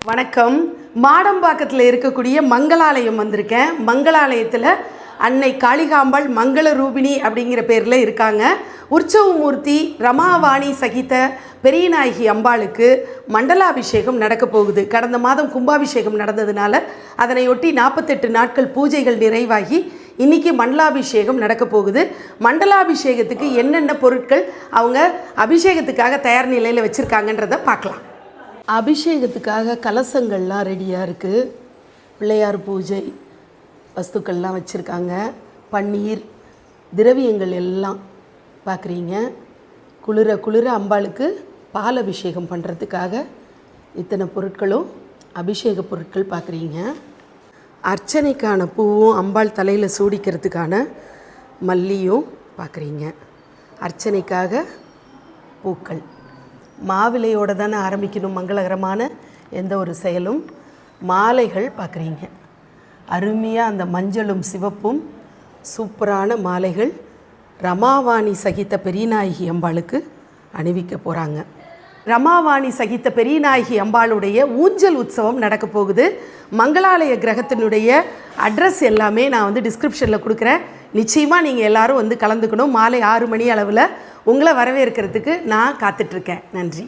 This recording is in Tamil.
வணக்கம். மாடம்பாக்கத்தில் இருக்கக்கூடிய மங்களாலயம் வந்திருக்கேன். மங்களாலயத்தில் அன்னை காளிகாம்பாள் மங்கள ரூபிணி அப்படிங்கிற பேரில் இருக்காங்க. உற்சவமூர்த்தி ரமாவாணி சகித பெரியநாயகி அம்பாளுக்கு மண்டலாபிஷேகம் நடக்க போகுது. கடந்த மாதம் கும்பாபிஷேகம் நடந்ததுனால அதனையொட்டி 48 நாட்கள் பூஜைகள் நிறைவாகி இன்றைக்கி மண்டலாபிஷேகம் நடக்க போகுது. மண்டலாபிஷேகத்துக்கு என்னென்ன பொருட்கள் அவங்க அபிஷேகத்துக்காக தயார் நிலையில் வச்சுருக்காங்கன்றதை பார்க்கலாம். அபிஷேகத்துக்காக கலசங்கள்லாம் ரெடியாக இருக்குது. பிள்ளையார் பூஜை வஸ்துக்கள்லாம் வச்சுருக்காங்க. பன்னீர் திரவியங்கள் எல்லாம் பார்க்குறீங்க. குளிர குளிர அம்பாளுக்கு பால் அபிஷேகம் பண்ணுறதுக்காக இத்தனை பொருட்களும் அபிஷேக பொருட்கள் பார்க்குறீங்க. அர்ச்சனைக்கான பூவும் அம்பாள் தலையில் சூடிக்கிறதுக்கான மல்லியும் பார்க்குறீங்க. அர்ச்சனைக்காக பூக்கள் மாவிலையோடு தானே ஆரம்பிக்கணும் மங்களகரமான எந்த ஒரு செயலும். மாலைகள் பார்க்குறீங்க. அருமையாக அந்த மஞ்சளும் சிவப்பும் சூப்பரான மாலைகள் ரமாவாணி சகித்த பெரியநாயகி அம்பாளுக்கு அணிவிக்க போகிறாங்க. ரமாவாணி சகித்த பெரியநாயகி அம்பாளுடைய ஊஞ்சல் உற்சவம் நடக்க போகுது. மங்களாலய கிரகத்தினுடைய அட்ரஸ் எல்லாமே நான் டிஸ்கிரிப்ஷனில் கொடுக்குறேன். நிச்சயமாக நீங்கள் எல்லோரும் கலந்துக்கணும். மாலை 6 மணி அளவில் உங்களை வரவேற்கிறதுக்கு நான் காத்துட்ருக்கேன். நன்றி.